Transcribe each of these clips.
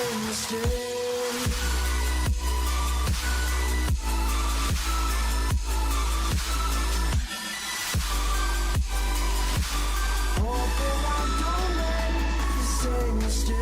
same mistake. Hoping I don't make the same mistake.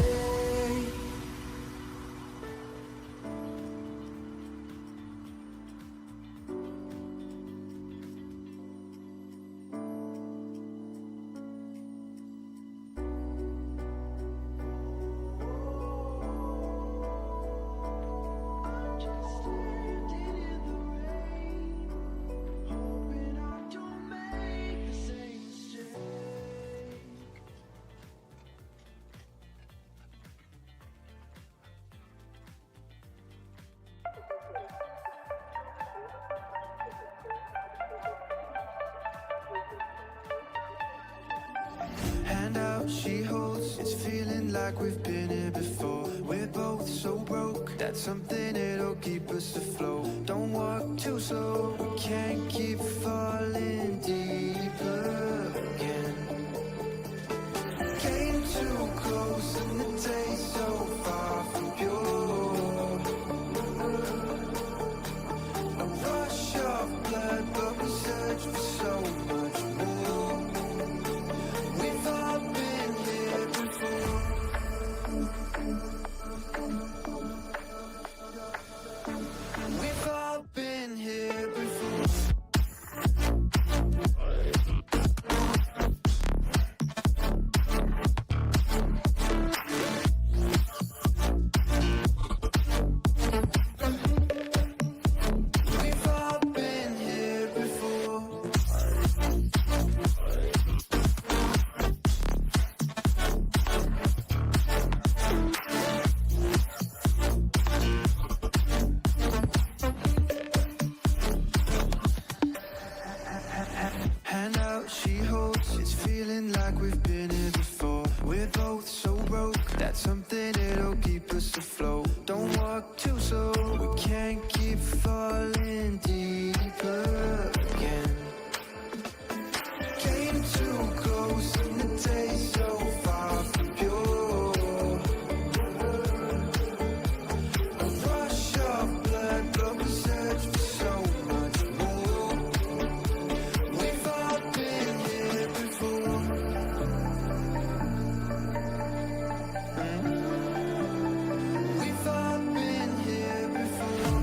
Hand out she holds, it's feeling like we've been here before. We're both so broke, that's something that'll keep us afloat. Don't walk too slow, we can't keep falling deeper again. Came too close and the taste so far from pure. A rush of blood, but we search for so much more. We've all been here before. We've all been here before. We've all been here before. Hand out she holds, it's feeling like we've been here before. We're both so broke, that's something that'll keep us afloat. Don't walk too slow, we can't keep falling deeper again. Came too close and the taste so far from pure. A rush of blood, but we search for so much more. We've all been here before. We've all been here before.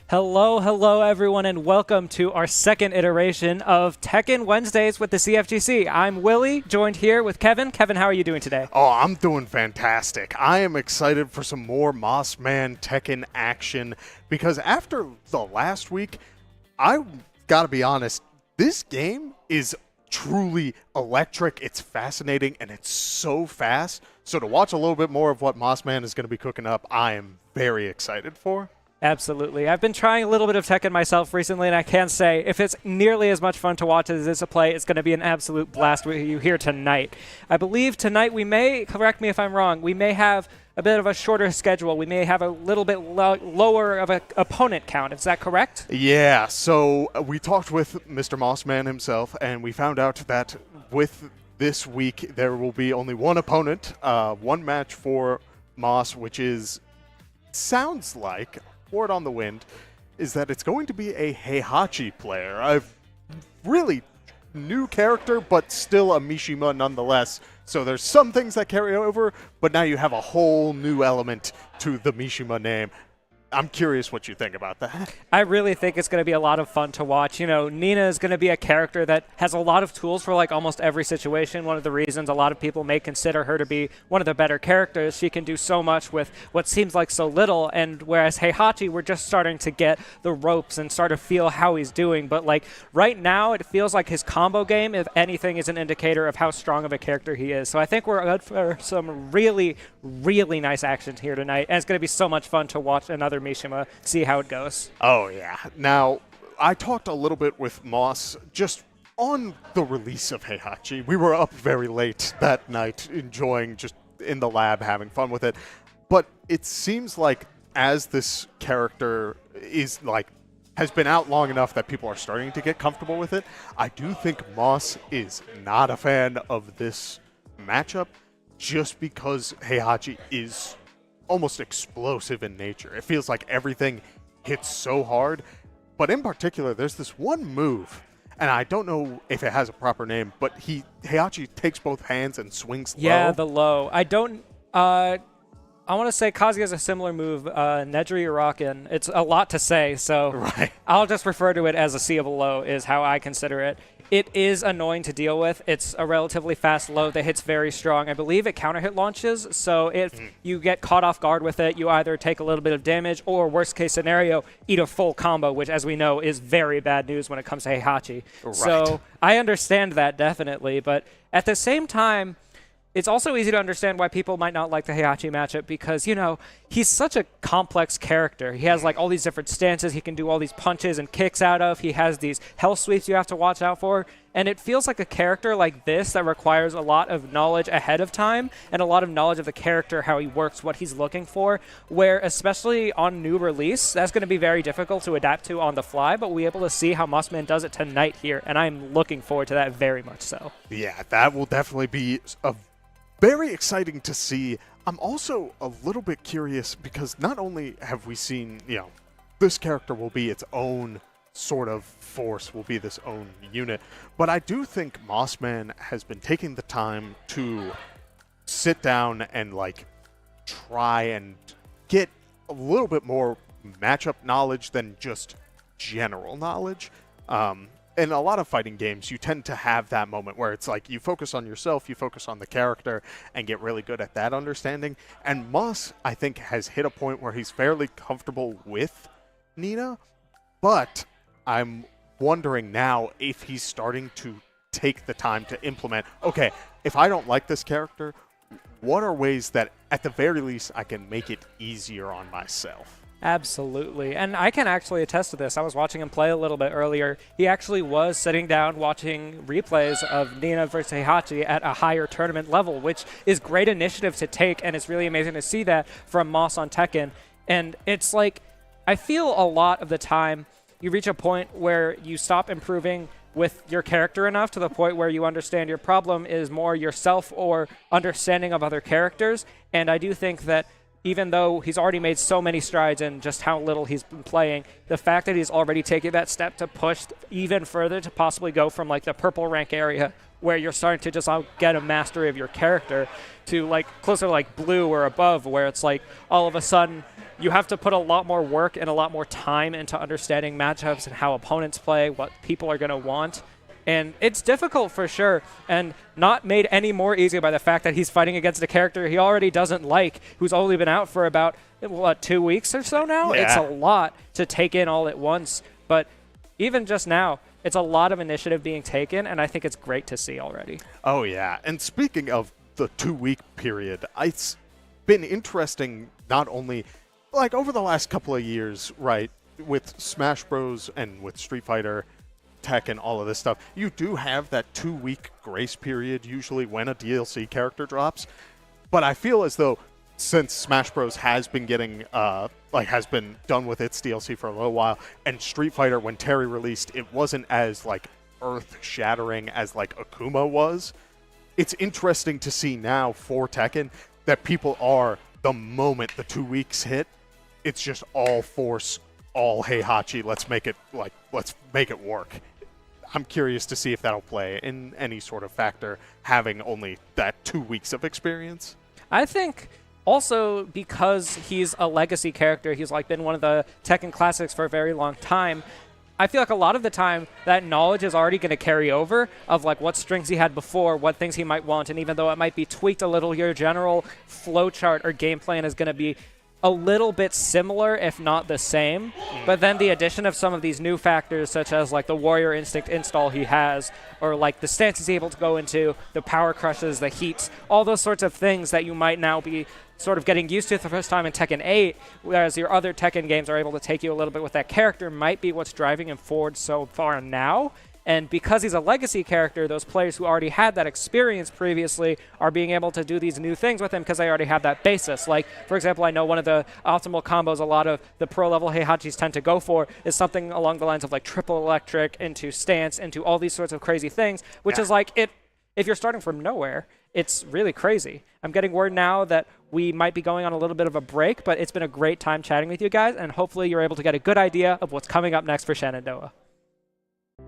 Hello everyone, and welcome to our second iteration of Tekken Wednesdays with the CFGC. I'm Willie, joined here with Kevin. Kevin, how are you doing today? Oh, I'm doing fantastic. I am excited for some more MossMan Tekken action because after the last week, I gotta be honest, this game is truly electric. It's fascinating and it's so fast. So to watch a little bit more of what MossMan is going to be cooking up, I am very excited for. Absolutely. I've been trying a little bit of Tekken myself recently, and I can say if it's nearly as much fun to watch as it is to play, it's going to be an absolute blast with you here tonight. I believe tonight we may, correct me if I'm wrong, we may have a bit of a shorter schedule. We may have a little bit lower of an opponent count. Is that correct? Yeah, so we talked with Mr. MossMan himself, and we found out that with this week there will be only one opponent, one match for Moss, which is, sounds like, word on the wind, is that it's going to be a Heihachi player. A really new character, but still a Mishima nonetheless. So there's some things that carry over, but now you have a whole new element to the Mishima name. I'm curious what you think about that. I really think it's going to be a lot of fun to watch. You know, Nina is going to be a character that has a lot of tools for like almost every situation. One of the reasons a lot of people may consider her to be one of the better characters. She can do so much with what seems like so little, and whereas Heihachi, we're just starting to get the ropes and start to feel how he's doing. But like right now, it feels like his combo game, if anything, is an indicator of how strong of a character he is. So I think we're good for some really, really nice action here tonight, and it's going to be so much fun to watch another Mishima, see how it goes. Oh, yeah. Now, I talked a little bit with Moss just on the release of Heihachi. We were up very late that night, enjoying just in the lab, having fun with it. But it seems like as this character is like, has been out long enough that people are starting to get comfortable with it, I do think Moss is not a fan of this matchup just because Heihachi is almost explosive in nature. It feels like everything hits so hard, but in particular, there's this one move, and I don't know if it has a proper name, but Heihachi takes both hands and swings low. Yeah, the low. I want to say Kazuya has a similar move, Nedry Uraken. It's a lot to say, so right. I'll just refer to it as a seeable low is how I consider it. It is annoying to deal with. It's a relatively fast low that hits very strong. I believe it counter hit launches, so if you get caught off guard with it, you either take a little bit of damage or, worst case scenario, eat a full combo, which, as we know, is very bad news when it comes to Heihachi. Right. So I understand that definitely, but at the same time, it's also easy to understand why people might not like the Heihachi matchup because, you know, he's such a complex character. He has, like, all these different stances. He can do all these punches and kicks out of. He has these hell sweeps you have to watch out for. And it feels like a character like this that requires a lot of knowledge ahead of time and a lot of knowledge of the character, how he works, what he's looking for, where especially on new release, that's going to be very difficult to adapt to on the fly, but we'll be able to see how MossMan does it tonight here, and I'm looking forward to that very much so. Yeah, that will definitely be a very exciting to see. I'm also a little bit curious because not only have we seen, you know, this character will be its own sort of force, will be this own unit, but I do think MossMan has been taking the time to sit down and like try and get a little bit more matchup knowledge than just general knowledge. In a lot of fighting games, you tend to have that moment where it's like you focus on yourself, you focus on the character, and get really good at that understanding. And Moss, I think, has hit a point where he's fairly comfortable with Nina, but I'm wondering now if he's starting to take the time to implement, okay, if I don't like this character, what are ways that, at the very least, I can make it easier on myself? Absolutely. And I can actually attest to this. I was watching him play a little bit earlier. He actually was sitting down watching replays of Nina versus Heihachi at a higher tournament level, which is great initiative to take, and it's really amazing to see that from Moss on Tekken. And it's like, I feel a lot of the time you reach a point where you stop improving with your character enough to the point where you understand your problem is more yourself or understanding of other characters. And I do think that even though he's already made so many strides in just how little he's been playing, the fact that he's already taken that step to push even further to possibly go from like the purple rank area where you're starting to just get a mastery of your character, to like closer to like blue or above, where it's like all of a sudden you have to put a lot more work and a lot more time into understanding matchups and how opponents play, what people are going to want. And it's difficult for sure, and not made any more easier by the fact that he's fighting against a character he already doesn't like, who's only been out for about, what, 2 weeks or so now? Yeah. It's a lot to take in all at once. But even just now, it's a lot of initiative being taken, and I think it's great to see already. Oh, yeah. And speaking of the 2-week period, it's been interesting not only like over the last couple of years, right, with Smash Bros. And with Street Fighter, Tekken, all of this stuff, you do have that 2-week grace period usually when a DLC character drops. But I feel as though since Smash Bros. Has been getting, has been done with its DLC for a little while, and Street Fighter, when Terry released, it wasn't as, like, earth-shattering as, like, Akuma was. It's interesting to see now for Tekken that people are, the moment the 2 weeks hit, it's just all force, all Heihachi, let's make it work. I'm curious to see if that'll play in any sort of factor, having only that 2 weeks of experience. I think also because he's a legacy character, he's like been one of the Tekken classics for a very long time, I feel like a lot of the time that knowledge is already going to carry over of like what strings he had before, what things he might want, and even though it might be tweaked a little, your general flowchart or game plan is going to be a little bit similar, if not the same. But then the addition of some of these new factors, such as like the Warrior Instinct install he has, or like the stance he's able to go into, the power crushes, the heats, all those sorts of things that you might now be sort of getting used to the first time in Tekken 8, whereas your other Tekken games are able to take you a little bit with that character, might be what's driving him forward so far now. And because he's a legacy character, those players who already had that experience previously are being able to do these new things with him because they already have that basis. Like, for example, I know one of the optimal combos a lot of the pro-level Heihachis tend to go for is something along the lines of like triple electric into stance, into all these sorts of crazy things, which is like, if you're starting from nowhere, it's really crazy. I'm getting word now that we might be going on a little bit of a break, but it's been a great time chatting with you guys, and hopefully you're able to get a good idea of what's coming up next for Shenandoah.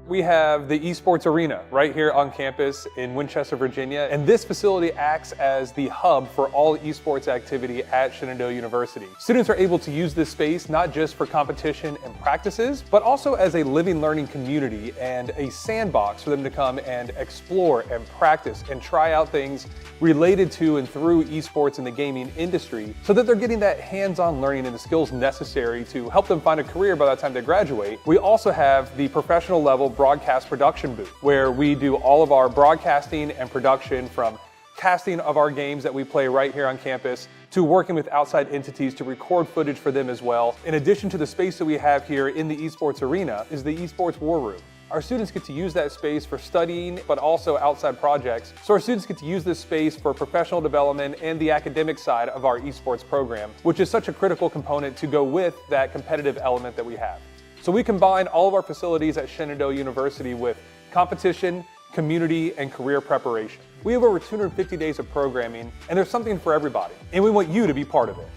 We have the esports arena right here on campus in Winchester, Virginia, and this facility acts as the hub for all esports activity at Shenandoah University. Students are able to use this space not just for competition and practices, but also as a living learning community and a sandbox for them to come and explore and practice and try out things related to and through esports in the gaming industry, so that they're getting that hands-on learning and the skills necessary to help them find a career by the time they graduate. We also have the professional level broadcast production booth, where we do all of our broadcasting and production, from casting of our games that we play right here on campus to working with outside entities to record footage for them as well. In addition to the space that we have here in the esports arena is the esports war room. Our students get to use that space for studying, but also outside projects. So our students get to use this space for professional development and the academic side of our esports program, which is such a critical component to go with that competitive element that we have. So we combine all of our facilities at Shenandoah University with competition, community, and career preparation. We have over 250 days of programming, and there's something for everybody, and we want you to be part of it.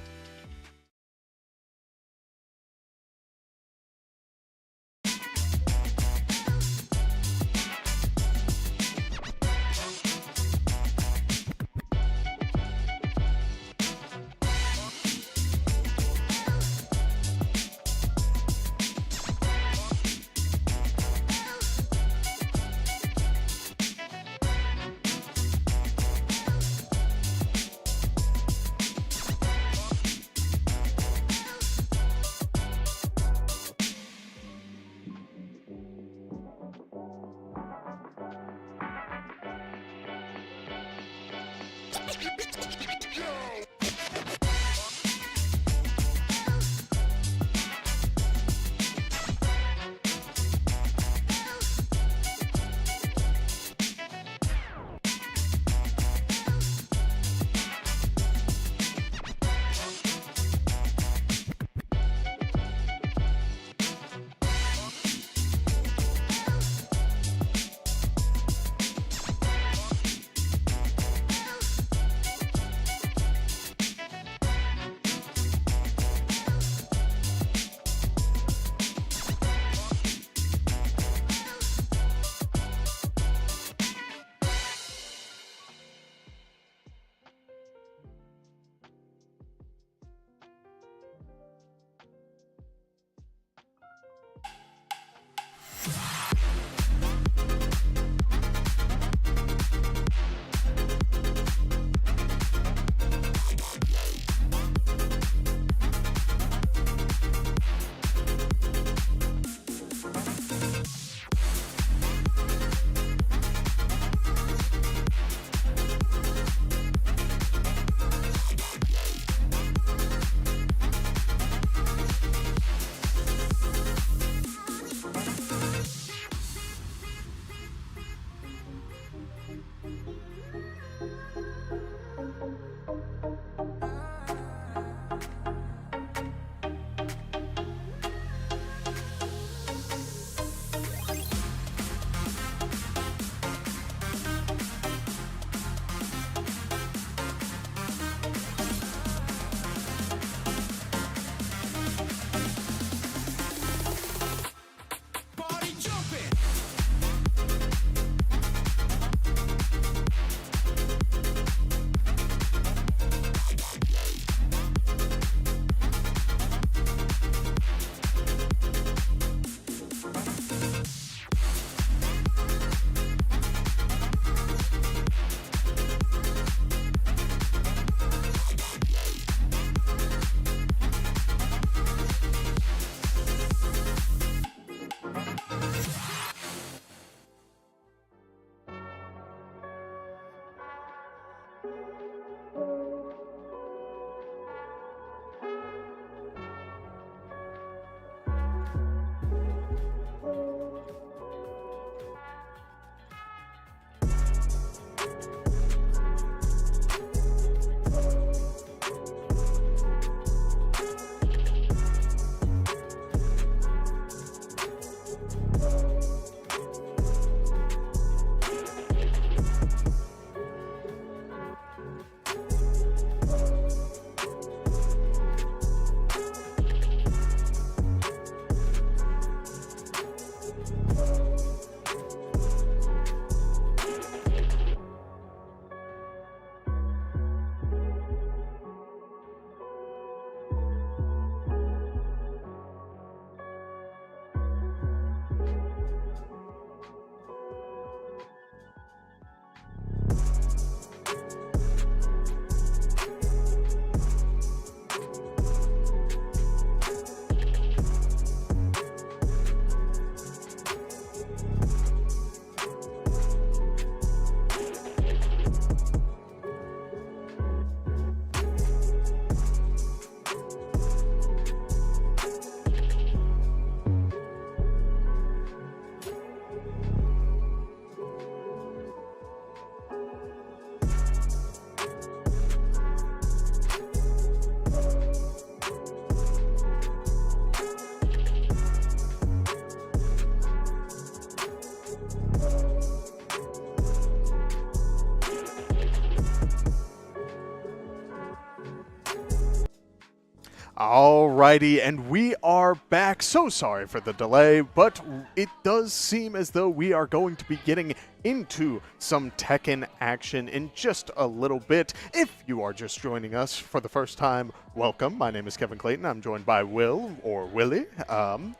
Alrighty, and we are back. So sorry for the delay, but it does seem as though we are going to be getting into some Tekken action in just a little bit. If you are just joining us for the first time, welcome. My name is Kevin Clayton. I'm joined by Will, or Willie. And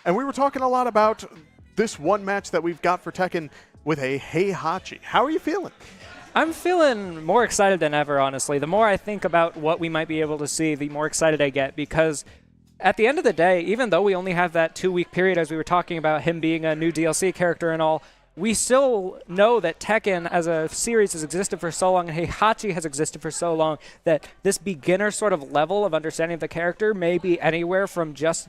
we were talking a lot about this one match that we've got for Tekken with a Heihachi. How are you feeling? I'm feeling more excited than ever, honestly. The more I think about what we might be able to see, the more excited I get, because at the end of the day, even though we only have that 2-week period, as we were talking about him being a new DLC character and all, we still know that Tekken as a series has existed for so long, and Heihachi has existed for so long, that this beginner sort of level of understanding of the character may be anywhere from just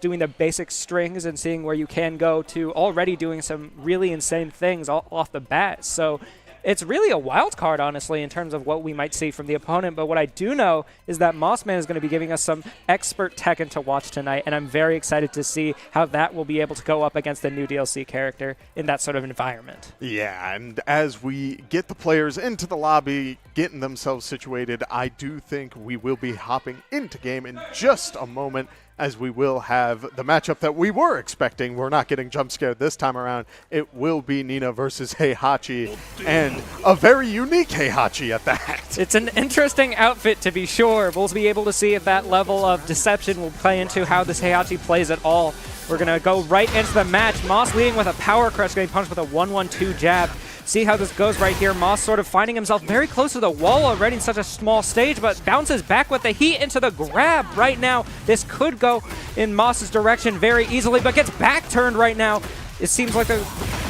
doing the basic strings and seeing where you can go to already doing some really insane things off the bat. So it's really a wild card, honestly, in terms of what we might see from the opponent. But what I do know is that MossMan is going to be giving us some expert Tekken to watch tonight, and I'm very excited to see how that will be able to go up against the new DLC character in that sort of environment. Yeah, and as we get the players into the lobby, getting themselves situated, I do think we will be hopping into game in just a moment, as we will have the matchup that we were expecting. We're not getting jump scared this time around. It will be Nina versus Heihachi, and a very unique Heihachi at that. It's an interesting outfit, to be sure. We'll be able to see if that level of deception will play into how this Heihachi plays at all. We're We're going to go right into the match. Moss leading with a power crush, getting punched with a 1-1-2 jab. See how this goes right here. Moss sort of finding himself very close to the wall already in such a small stage, but bounces back with the heat into the grab right now. This could go in Moss's direction very easily, but gets back turned right now. It seems like the...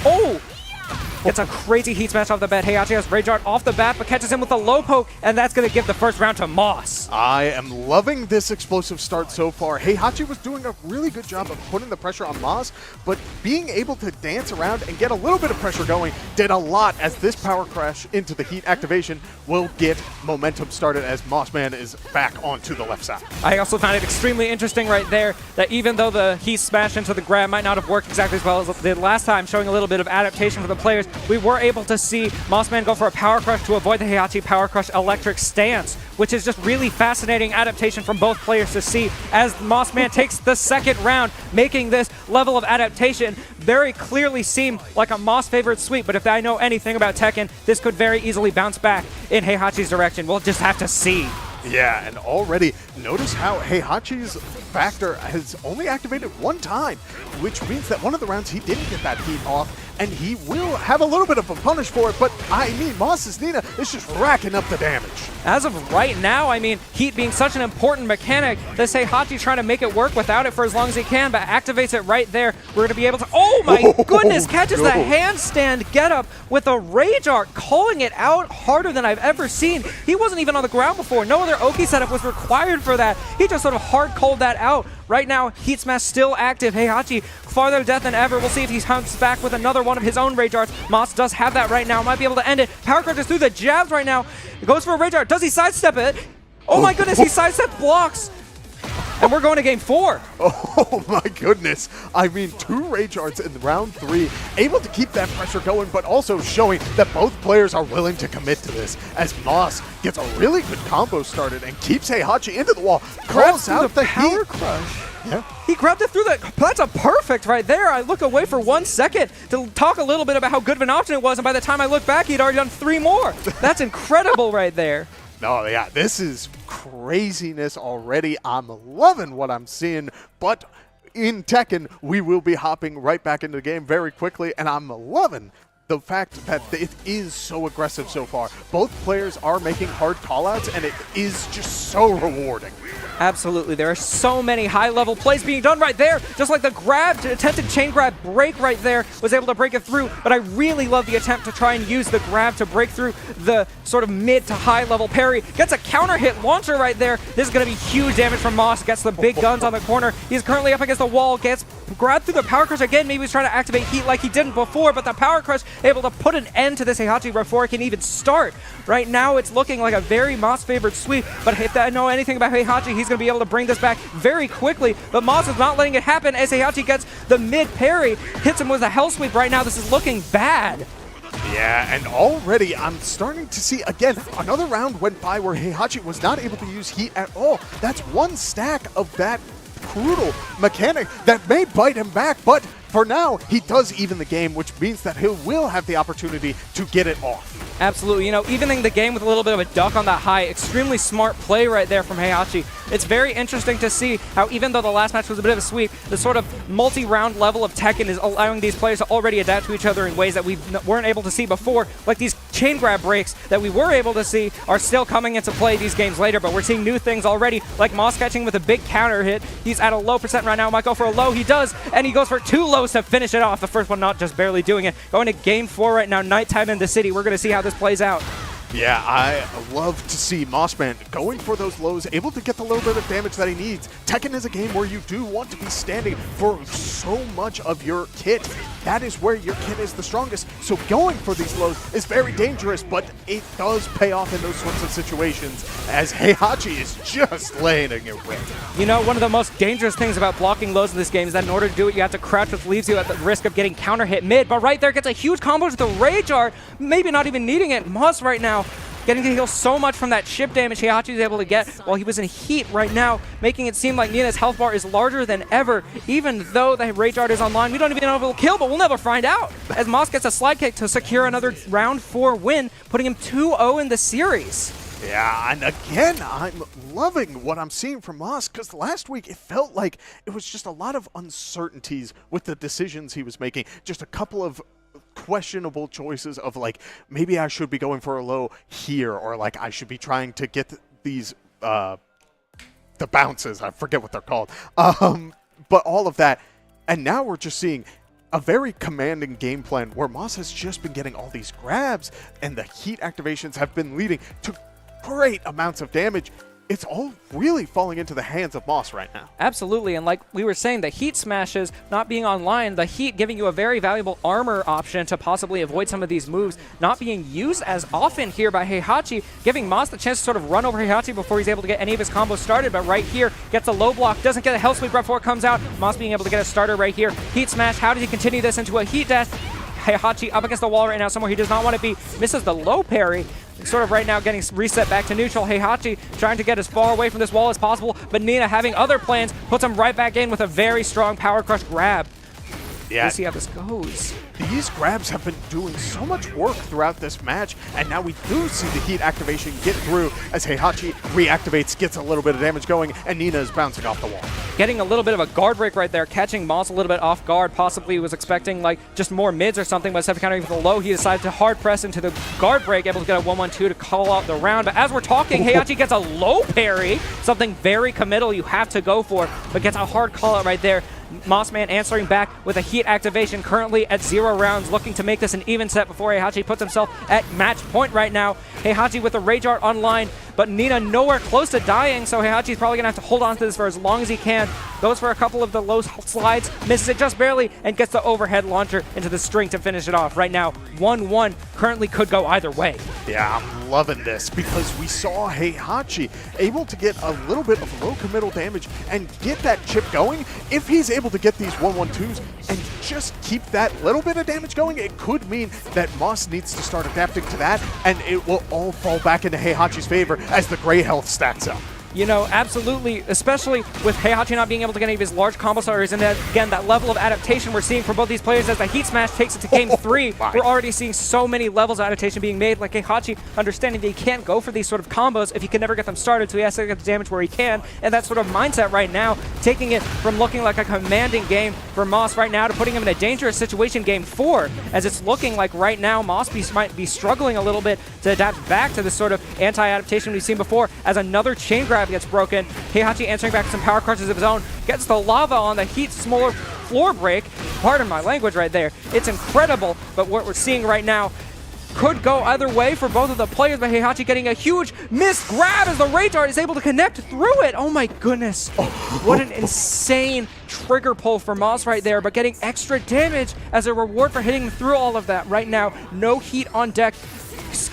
Oh! Gets a crazy heat smash off the bat. Heihachi has Rage Art off the bat, but catches him with a low poke, and that's going to give the first round to Moss. I am loving this explosive start so far. Heihachi was doing a really good job of putting the pressure on Moss, but being able to dance around and get a little bit of pressure going did a lot, as this power crash into the heat activation will get momentum started as MossMan is back onto the left side. I also found it extremely interesting right there that even though the heat smash into the grab might not have worked exactly as well as it did last time, showing a little bit of adaptation for the players, we were able to see MossMan go for a power crush to avoid the Heihachi power crush electric stance, which is just really fascinating adaptation from both players to see as MossMan takes the second round, making this level of adaptation very clearly seem like a Moss favorite sweep. But if I know anything about Tekken, this could very easily bounce back in Heihachi's direction. We'll just have to see. Yeah, and already notice how Heihachi's factor has only activated one time, which means that one of the rounds he didn't get that heat off, and he will have a little bit of a punish for it, but I mean, Moss's Nina is just racking up the damage. As of right now, I mean, heat being such an important mechanic, this Heihachi trying to make it work without it for as long as he can, but activates it right there. We're going to be able to, oh my goodness, catches the handstand getup with a Rage Art, calling it out harder than I've ever seen. He wasn't even on the ground before. No other Oki setup was required for that. He just sort of hard-called that out. Right now, Heat Smash still active. Heihachi farther to death than ever. We'll see if he comes back with another one of his own Rage Arts. Moss does have that right now. Might be able to end it. Power crushes through the jabs right now. It goes for a Rage Art. Does he sidestep it? Oh my goodness, he sidestep blocks. And we're going to game 4. Oh my goodness. I mean, 2 Rage Arts in round 3, able to keep that pressure going, but also showing that both players are willing to commit to this, as Moss gets a really good combo started and keeps Heihachi into the wall. Grabs Calls out the power heat crush. Yeah. He grabbed it through the... That's a perfect right there. I look away for 1 second to talk a little bit about how good of an option it was, and by the time I look back, he'd already done 3 more. That's incredible right there. Oh yeah, this is craziness already. I'm loving what I'm seeing, but in Tekken, we will be hopping right back into the game very quickly, and I'm loving the fact that it is so aggressive so far. Both players are making hard callouts, and it is just so rewarding. Absolutely. There are so many high-level plays being done right there. Just like the grab, attempted chain grab break right there, was able to break it through. But I really love the attempt to try and use the grab to break through the sort of mid to high-level parry. Gets a counter hit launcher right there. This is going to be huge damage from Moss. Gets the big guns on the corner. He's currently up against the wall. Gets grabbed through the power crush again. Maybe he's trying to activate heat like he didn't before, but the power crush able to put an end to this Heihachi before it can even start. Right now, it's looking like a very Moss-favored sweep, but if I know anything about Heihachi, he's going to be able to bring this back very quickly, but Moss is not letting it happen as Heihachi gets the mid parry, hits him with a hell sweep right now. This is looking bad. Yeah, and already I'm starting to see, again, another round went by where Heihachi was not able to use heat at all. That's 1 stack of that brutal mechanic that may bite him back, but for now, he does even the game, which means that he will have the opportunity to get it off. Absolutely. You know, evening the game with a little bit of a duck on that high. Extremely smart play right there from Heihachi. It's very interesting to see how, even though the last match was a bit of a sweep, the sort of multi-round level of Tekken is allowing these players to already adapt to each other in ways that we weren't able to see before. Like these chain grab breaks that we were able to see are still coming into play these games later, but we're seeing new things already, like Moss catching with a big counter hit. He's at a low percent right now. Might go for a low. He does, and he goes for 2 lows to finish it off. The first one not just barely doing it. Going to game 4 right now, nighttime in the city. We're going to see how this plays out. Yeah, I love to see MossMan going for those lows, able to get the little bit of damage that he needs. Tekken is a game where you do want to be standing for so much of your kit. That is where your kit is the strongest. So going for these lows is very dangerous, but it does pay off in those sorts of situations, as Heihachi is just laying it red. You know, one of the most dangerous things about blocking lows in this game is that in order to do it, you have to crouch, which leaves you at the risk of getting counter hit mid. But right there gets a huge combo with the Rage Art, maybe not even needing it. Moss right now getting to heal so much from that chip damage Heihachi is able to get while he was in heat right now, making it seem like Nina's health bar is larger than ever, even though the Rage Art is online. We don't even know if it will kill, but we'll never find out, as Moss gets a slide kick to secure another round 4 win, putting him 2-0 in the series. Yeah, and again, I'm loving what I'm seeing from Moss, because last week it felt like it was just a lot of uncertainties with the decisions he was making. Just a couple of questionable choices of like, maybe I should be going for a low here, or like I should be trying to get these, the bounces, I forget what they're called. But all of that, and now we're just seeing a very commanding game plan where Moss has just been getting all these grabs, and the heat activations have been leading to great amounts of damage. It's all really falling into the hands of Moss right now. Absolutely, and like we were saying, the heat smashes not being online, the heat giving you a very valuable armor option to possibly avoid some of these moves not being used as often here by Heihachi, giving Moss the chance to sort of run over Heihachi before he's able to get any of his combos started, but right here, gets a low block, doesn't get a health sweep right before it comes out. Moss being able to get a starter right here. Heat smash, how does he continue this into a heat dash? Heihachi up against the wall right now, somewhere he does not want to be, misses the low parry. Sort of right now getting reset back to neutral. Heihachi trying to get as far away from this wall as possible, but Nina having other plans, puts him right back in with a very strong power crush grab. Yeah. We'll see how this goes. These grabs have been doing so much work throughout this match, and now we do see the heat activation get through as Heihachi reactivates, gets a little bit of damage going, and Nina is bouncing off the wall. Getting a little bit of a guard break right there, catching Moss a little bit off guard. Possibly was expecting like just more mids or something, but instead of countering with the low, he decided to hard press into the guard break, able to get a 1-1-2 to call out the round. But as we're talking, Heihachi gets a low parry, something very committal you have to go for, but gets a hard call out right there. MossMan answering back with a heat activation, currently at 0 rounds, looking to make this an even set before Heihachi puts himself at match point right now. Heihachi with the Rage Art online, but Nina nowhere close to dying, so Heihachi's probably going to have to hold on to this for as long as he can. Goes for a couple of the low slides, misses it just barely, and gets the overhead launcher into the string to finish it off. Right now, 1-1 currently could go either way. Yeah, I'm loving this, because we saw Heihachi able to get a little bit of low committal damage and get that chip going. If he's able to get these 1-1-2s and just keep that little bit of damage going, it could mean that Moss needs to start adapting to that, and it will all fall back into Heihachi's favor as the gray health stacks up. You know, absolutely, especially with Heihachi not being able to get any of his large combo starters, and then, again, that level of adaptation we're seeing from both these players as the Heat Smash takes it to game 3. We're already seeing so many levels of adaptation being made, like Heihachi understanding that he can't go for these sort of combos if he can never get them started, so he has to get the damage where he can, and that sort of mindset right now, taking it from looking like a commanding game for Moss right now to putting him in a dangerous situation game 4, as it's looking like right now Moss might be struggling a little bit to adapt back to this sort of anti-adaptation we've seen before, as another chain grab gets broken. Heihachi answering back with some power crushes of his own, gets the lava on the heat smaller floor break. Pardon my language right there. It's incredible, but what we're seeing right now could go either way for both of the players, but Heihachi getting a huge missed grab as the Rage Art is able to connect through it. Oh my goodness. What an insane trigger pull for Moss right there, but getting extra damage as a reward for hitting through all of that. Right now, no heat on deck.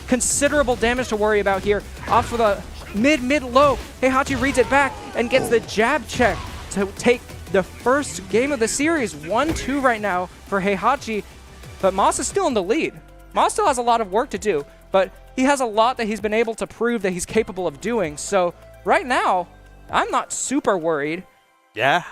Considerable damage to worry about here. Off for the mid-low. Heihachi reads it back and gets the jab check to take the first game of the series. 1-2 right now for Heihachi, but Moss is still in the lead. Moss still has a lot of work to do, but he has a lot that he's been able to prove that he's capable of doing. So right now, I'm not super worried. Yeah,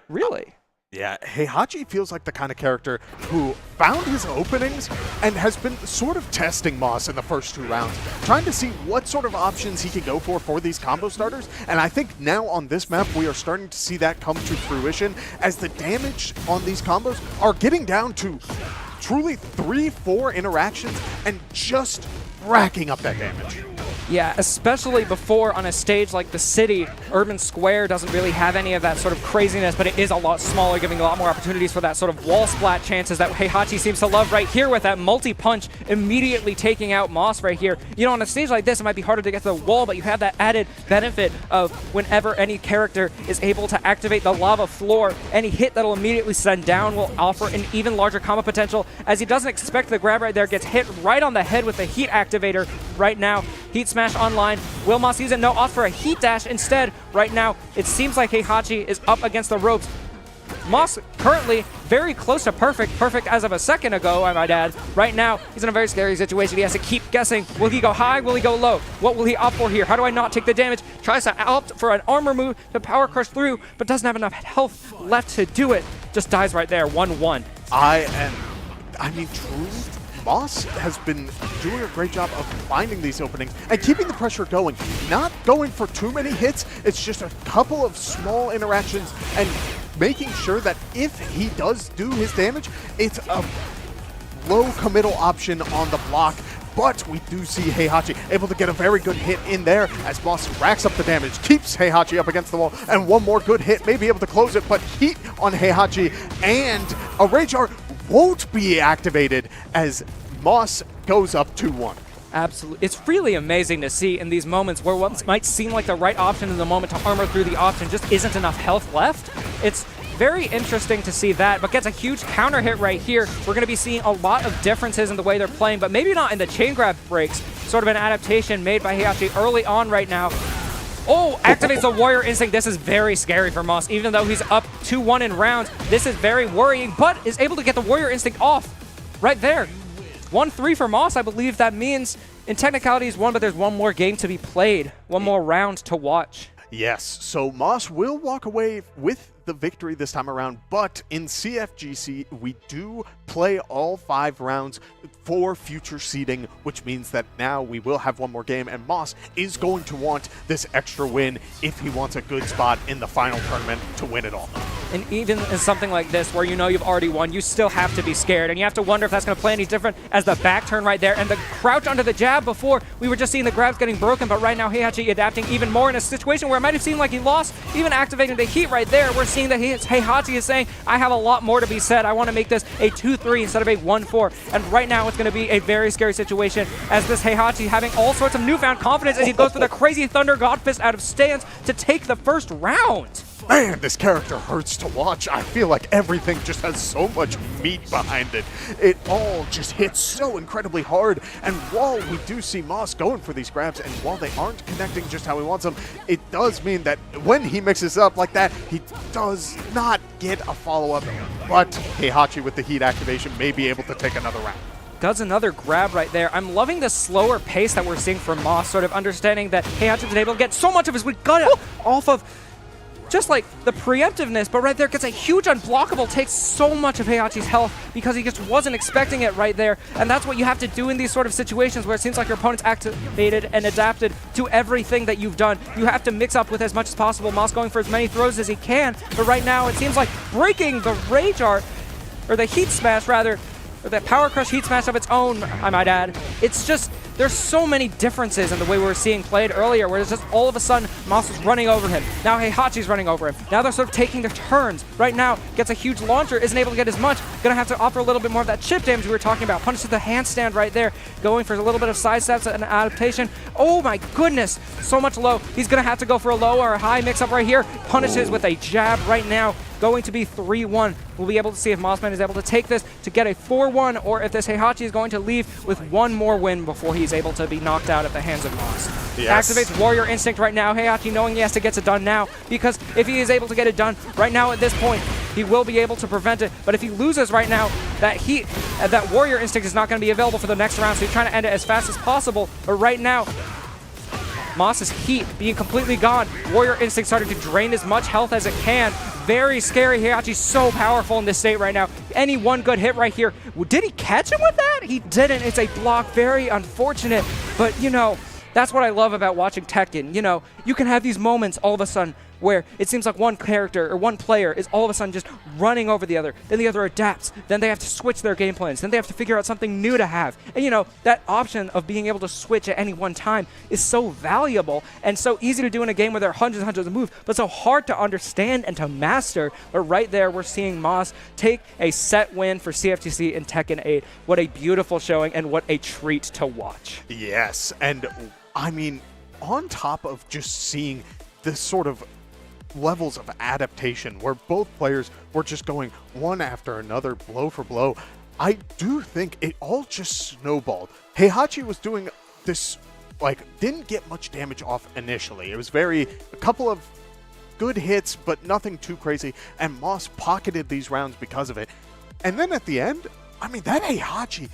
Really? Yeah, Heihachi feels like the kind of character who found his openings and has been sort of testing Moss in the first 2 rounds, trying to see what sort of options he can go for these combo starters. And I think now on this map, we are starting to see that come to fruition as the damage on these combos are getting down to truly 3-4 interactions and just racking up that damage. Yeah, especially before on a stage like the city, Urban Square doesn't really have any of that sort of craziness, but it is a lot smaller, giving a lot more opportunities for that sort of wall splat chances that Heihachi seems to love right here with that multi-punch immediately taking out Moss right here. You know, on a stage like this, it might be harder to get to the wall, but you have that added benefit of whenever any character is able to activate the lava floor, any hit that'll immediately send down will offer an even larger combo potential, as he doesn't expect the grab right there, gets hit right on the head with the heat activator right now. Heat smash online. Will Moss use it? No, off for a heat dash instead. Right now, it seems like Heihachi is up against the ropes. Moss currently very close to perfect as of a second ago, I might add. Right now, he's in a very scary situation. He has to keep guessing. Will he go high? Will he go low? What will he opt for here? How do I not take the damage? Tries to opt for an armor move to power crush through, but doesn't have enough health left to do it. Just dies right there, 1-1. I mean, truly, Moss has been doing a great job of finding these openings and keeping the pressure going. Not going for too many hits, it's just a couple of small interactions and making sure that if he does do his damage, it's a low committal option on the block. But we do see Heihachi able to get a very good hit in there as Moss racks up the damage, keeps Heihachi up against the wall, and one more good hit may be able to close it, but heat on Heihachi and a Rage Art won't be activated as Moss goes up 2-1. Absolutely. It's really amazing to see in these moments where what might seem like the right option in the moment to armor through the option just isn't enough health left. It's very interesting to see that, but gets a huge counter hit right here. We're going to be seeing a lot of differences in the way they're playing, but maybe not in the chain grab breaks. Sort of an adaptation made by Heihachi early on right now. Oh, activates the Warrior Instinct. This is very scary for Moss. Even though he's up 2-1 in rounds, this is very worrying, but is able to get the Warrior Instinct off right there. 1-3 for Moss. I believe that means in technicalities 1, but there's one more game to be played. One more round to watch. Yes, so Moss will walk away with the victory this time around, but in CFGC, we do play all 5 rounds for future seeding, which means that now we will have one more game, and Moss is going to want this extra win if he wants a good spot in the final tournament to win it all. And even in something like this, where you know you've already won, you still have to be scared, and you have to wonder if that's going to play any different as the back turn right there, and the crouch under the jab before, we were just seeing the grabs getting broken, but right now Heihachi adapting even more in a situation where it might have seemed like he lost, even activating the heat right there. We're seeing that Heihachi is saying, I have a lot more to be said. I want to make this a 2-3 instead of a 1-4. And right now it's going to be a very scary situation as this Heihachi having all sorts of newfound confidence as he goes for the crazy Thunder God Fist out of stance to take the first round. Man, this character hurts to watch. I feel like everything just has so much meat behind it. It all just hits so incredibly hard. And while we do see Moss going for these grabs, and while they aren't connecting just how he wants them, it does mean that when he mixes up like that, he does not get a follow-up. But Heihachi with the heat activation may be able to take another round. Does another grab right there. I'm loving the slower pace that we're seeing from Moss, sort of understanding that Heihachi's been able to get so much of his gut off of just like the preemptiveness, but right there gets a huge unblockable, takes so much of Heihachi's health because he just wasn't expecting it right there. And that's what you have to do in these sort of situations where it seems like your opponent's activated and adapted to everything that you've done. You have to mix up with as much as possible. Moss going for as many throws as he can, but right now it seems like breaking the Rage Art, or the Heat Smash rather, or that Power Crush Heat Smash of its own, I might add. It's just, there's so many differences in the way we were seeing played earlier, where it's just all of a sudden Moss was running over him. Now Heihachi's running over him. Now they're sort of taking their turns. Right now, gets a huge launcher, isn't able to get as much. Gonna have to offer a little bit more of that chip damage we were talking about. Punishes the handstand right there, going for a little bit of side steps and adaptation. Oh my goodness, so much low. He's gonna have to go for a low or a high mix-up right here. Punishes with a jab right now. Going to be 3-1. We'll be able to see if MossMan is able to take this to get a 4-1, or if this Heihachi is going to leave with one more win before he's able to be knocked out at the hands of Moss. Yes. Activates Warrior Instinct right now. Heihachi knowing he has to get it done now, because if he is able to get it done right now at this point, he will be able to prevent it. But if he loses right now, that Warrior Instinct is not going to be available for the next round, so he's trying to end it as fast as possible. But right now, Moss's heat being completely gone. Warrior Instinct starting to drain as much health as it can. Very scary. Heihachi's so powerful in this state right now. Any one good hit right here. Did he catch him with that? He didn't. It's a block. Very unfortunate. But, you know, that's what I love about watching Tekken. You know, you can have these moments all of a sudden where it seems like one character or one player is all of a sudden just running over the other. Then the other adapts. Then they have to switch their game plans. Then they have to figure out something new to have. And, you know, that option of being able to switch at any one time is so valuable and so easy to do in a game where there are hundreds and hundreds of moves, but so hard to understand and to master. But right there, we're seeing Moss take a set win for CFGC in Tekken 8. What a beautiful showing and what a treat to watch. Yes, and I mean, on top of just seeing this sort of levels of adaptation where both players were just going one after another, blow for blow, I do think it all just snowballed. Heihachi was doing this, like, didn't get much damage off initially. It was a couple of good hits, but nothing too crazy, and Moss pocketed these rounds because of it. And then at the end, I mean, that Heihachi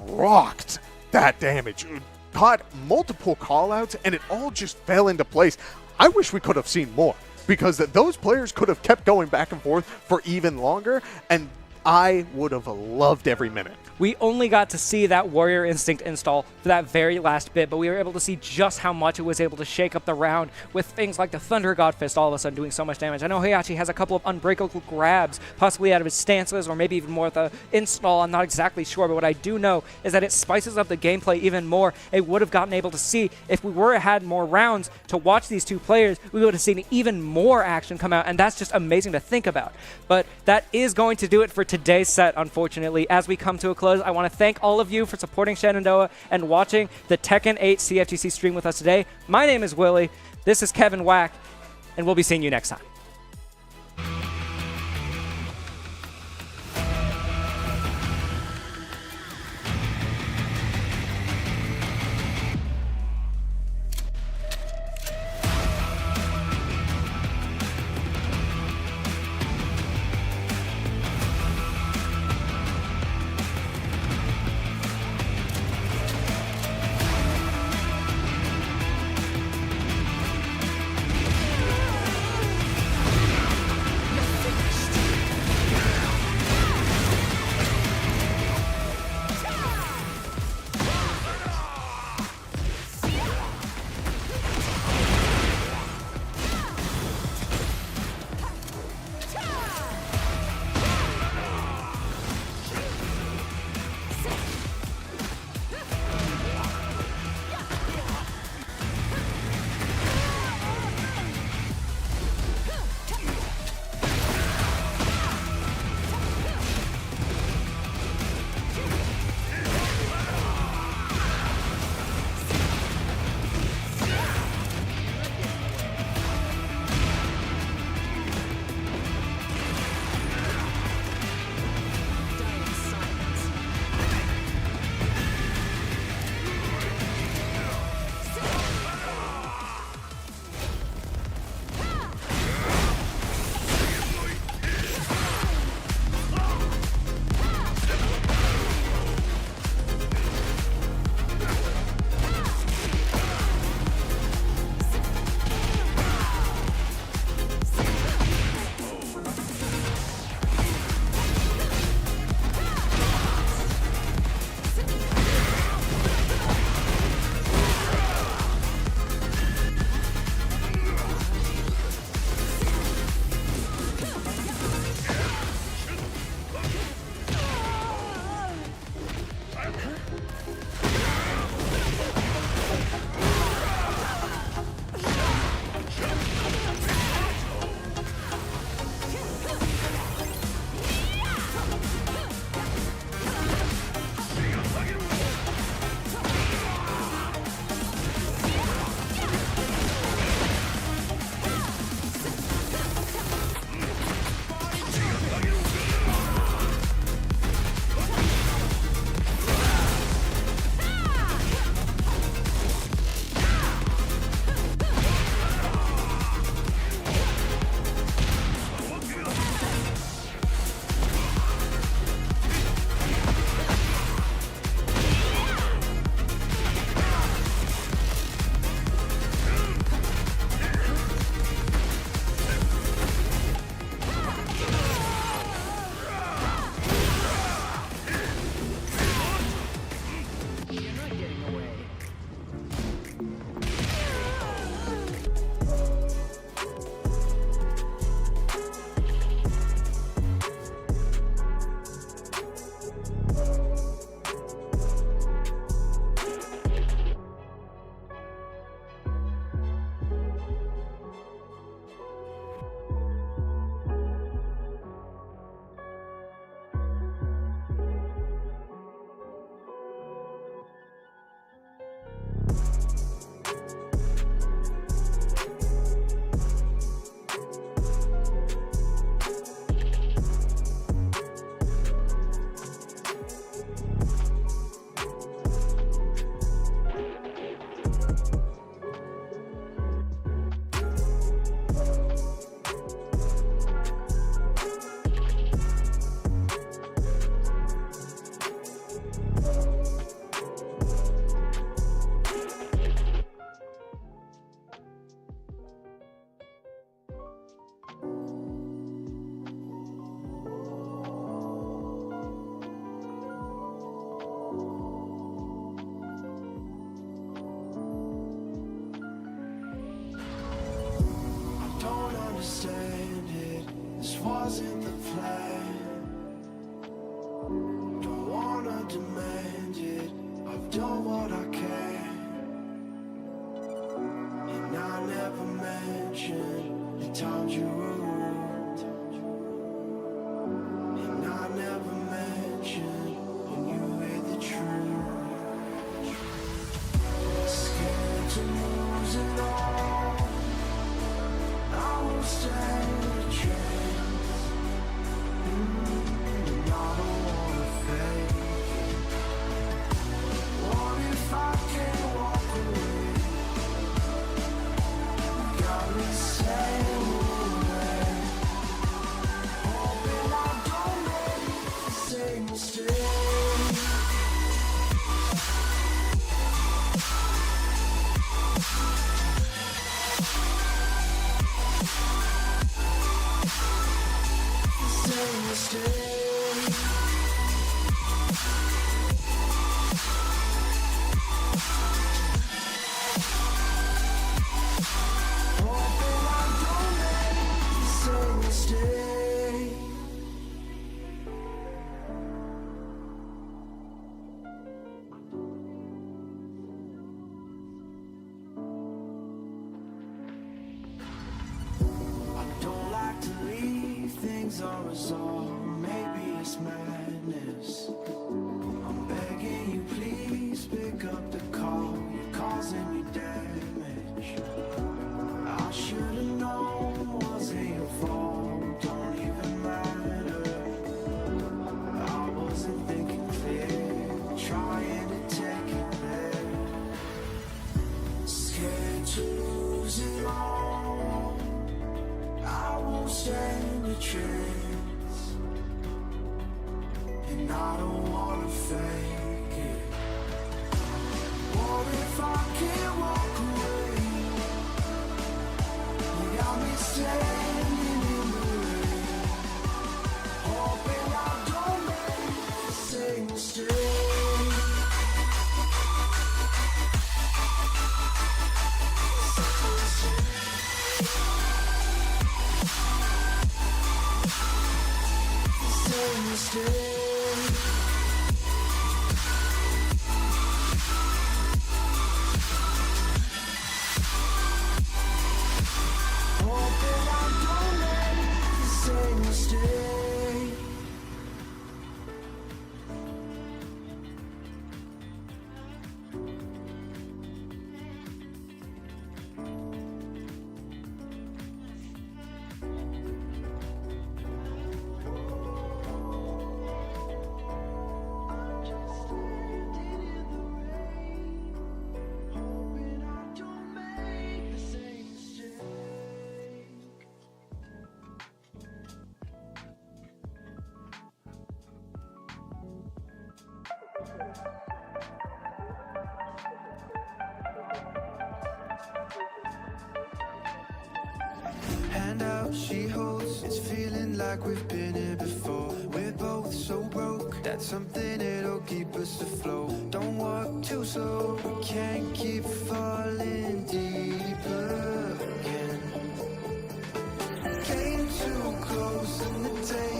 rocked that damage. Caught multiple callouts, and it all just fell into place. I wish we could have seen more, because those players could have kept going back and forth for even longer, and I would have loved every minute. We only got to see that Warrior Instinct install for that very last bit, but we were able to see just how much it was able to shake up the round with things like the Thunder God Fist all of a sudden doing so much damage. I know Heihachi has a couple of unbreakable grabs, possibly out of his stances, or maybe even more with the install. I'm not exactly sure, but what I do know is that it spices up the gameplay even more. It would have gotten able to see, if we had more rounds to watch these two players, we would have seen even more action come out, and that's just amazing to think about. But that is going to do it for today's set, unfortunately. As we come to a close, I want to thank all of you for supporting Shenandoah and watching the Tekken 8 CFGC stream with us today. My name is Willie. This is Kevin Wack, and we'll be seeing you next time. demand it. I've done what I can, and I never mentioned the times you were rude, and I never mentioned when you heard the truth. Scared to lose it all, I won't stand a chance. And I don't wanna fake it. What if I can't walk away? You got me saying away, hoping I don't make the same mistake. Same mistake. Hoping I don't make the same mistake. I don't like to leave things unresolved. Maybe it's madness. I'm begging you, please pick up the call. You're causing me damage. I should've known wasn't your fault. Don't even matter. I wasn't thinking clear, trying to take it there. Scared to lose it all, I won't stand a chance, and I don't wanna fake it. What if I can't walk away? You got me standing in the rain, hoping I don't make the same mistake. Same mistake. Hoping I don't make the same mistake. I'm just standing in the rain, hoping I don't make the same mistake. Hand out, she holds. It's feeling like we've been here before. We're both so broke. That's something that'll keep us afloat. Don't walk too slow. We can't keep falling deeper again. Came too close and the day